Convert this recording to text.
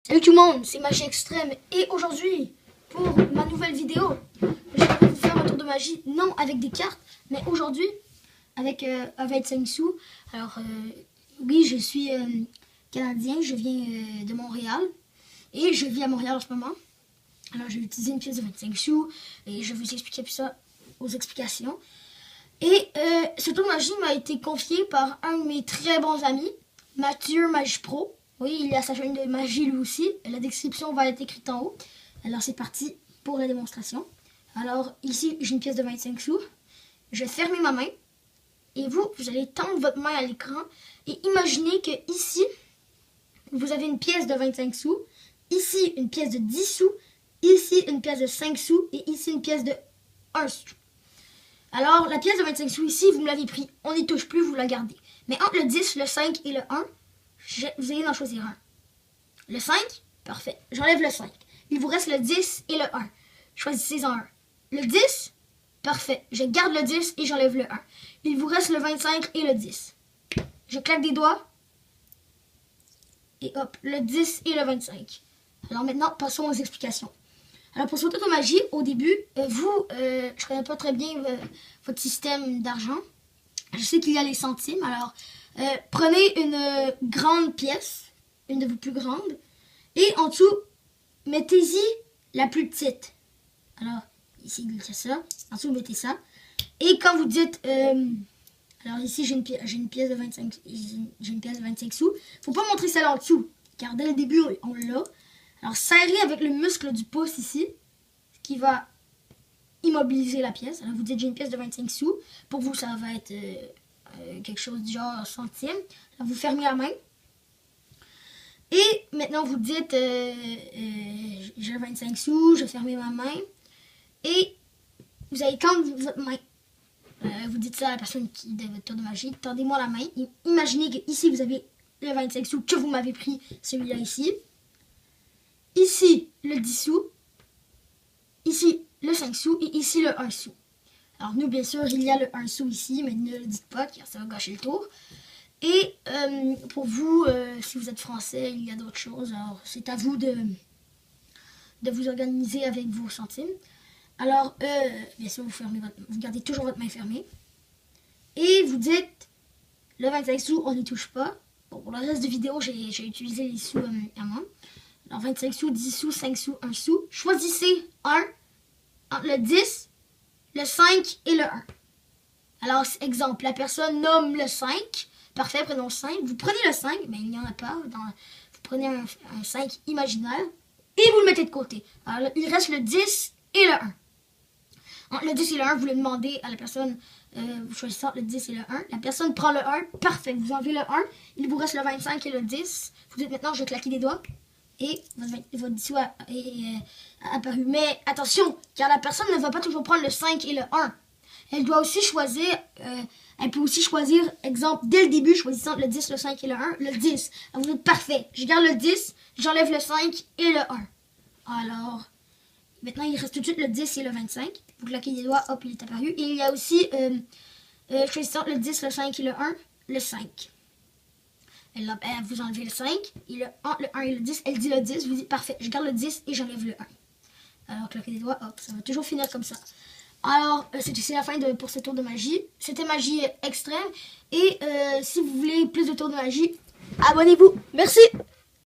Salut tout le monde, c'est Magie Extrême et aujourd'hui, pour ma nouvelle vidéo, je vais vous faire un tour de magie, non avec des cartes, mais aujourd'hui avec 25 sous. Alors oui, je suis Canadien, je viens de Montréal et je vis à Montréal en ce moment. Alors je vais utiliser une pièce de 25 sous et je vais vous expliquer tout ça aux explications. Et ce tour de magie m'a été confié par un de mes très bons amis, Mathieu Magie Pro. Oui, il y a sa chaîne de magie lui aussi. La description va être écrite en haut. Alors c'est parti pour la démonstration. Alors ici, j'ai une pièce de 25 sous. Je vais fermer ma main. Et vous allez tendre votre main à l'écran. Et imaginez que ici, vous avez une pièce de 25 sous. Ici, une pièce de 10 sous. Ici, une pièce de 5 sous. Et ici, une pièce de 1 sou. Alors, la pièce de 25 sous ici, vous me l'avez pris. On n'y touche plus, vous la gardez. Mais entre le 10, le 5 et le 1, vous allez en choisir un. Le 5, parfait. J'enlève le 5. Il vous reste le 10 et le 1. Choisissez-en un. Le 10, parfait. Je garde le 10 et j'enlève le 1. Il vous reste le 25 et le 10. Je claque des doigts. Et hop, le 10 et le 25. Alors maintenant, passons aux explications. Alors pour ce tour de magie, au début, je ne connais pas très bien votre système d'argent. Je sais qu'il y a les centimes. Alors, prenez une grande pièce, une de vos plus grandes, et en dessous, mettez-y la plus petite. Alors, ici, glissez ça. En dessous, mettez ça. Et quand vous dites... alors ici, j'ai une pièce de 25 sous. Faut pas montrer celle en dessous, car dès le début, on l'a. Alors, serrez avec le muscle du pouce ici, ce qui va immobiliser la pièce. Alors, vous dites, j'ai une pièce de 25 sous. Pour vous, ça va être quelque chose du genre centime. Alors, vous fermez la main. Et maintenant, vous dites, j'ai 25 sous, je ferme ma main. Et vous allez tendre votre main. Vous dites ça à la personne qui de votre tour de magie. Tendez-moi la main. Imaginez que ici, vous avez le 25 sous que vous m'avez pris, celui-là ici. Ici, le 10 sous. Ici, le 5 sous. Et ici, le 1 sou. Alors, nous, bien sûr, il y a le 1 sou ici, mais ne le dites pas, car ça va gâcher le tour. Et pour vous, si vous êtes français, il y a d'autres choses. Alors, c'est à vous de vous organiser avec vos centimes. Alors, bien sûr, vous gardez toujours votre main fermée. Et vous dites, le 25 sous, on n'y touche pas. Bon, pour le reste de la vidéo, j'ai utilisé les sous à moi. Alors, 25 sous, 10 sous, 5 sous, 1 sou. Choisissez un entre le 10, le 5 et le 1. Alors, exemple, la personne nomme le 5. Parfait, prenons le 5. Vous prenez le 5, mais il n'y en a pas. Vous prenez un 5 imaginaire et vous le mettez de côté. Alors, il reste le 10 et le 1. Entre le 10 et le 1, vous le demandez à la personne, vous choisissez le 10 et le 1. La personne prend le 1, parfait. Vous enlevez le 1, il vous reste le 25 et le 10. Vous dites maintenant, je vais claquer des doigts. Et votre 10 est apparu. Mais attention, car la personne ne va pas toujours prendre le 5 et le 1. Elle doit aussi choisir, elle peut aussi choisir, exemple, dès le début, choisissant le 10, le 5 et le 1, le 10. Alors vous dites, parfait, je garde le 10, j'enlève le 5 et le 1. Alors, maintenant il reste tout de suite le 10 et le 25. Vous claquez des doigts, hop, il est apparu. Et il y a aussi, choisissant le 10, le 5 et le 1, le 5. Vous enlevez le 5, et entre le 1 et le 10, elle dit le 10, vous dites parfait, je garde le 10 et j'enlève le 1. Alors claquez des doigts, hop, ça va toujours finir comme ça. Alors c'est la fin pour ce tour de magie. C'était Magie Extrême. Et si vous voulez plus de tours de magie, abonnez-vous. Merci.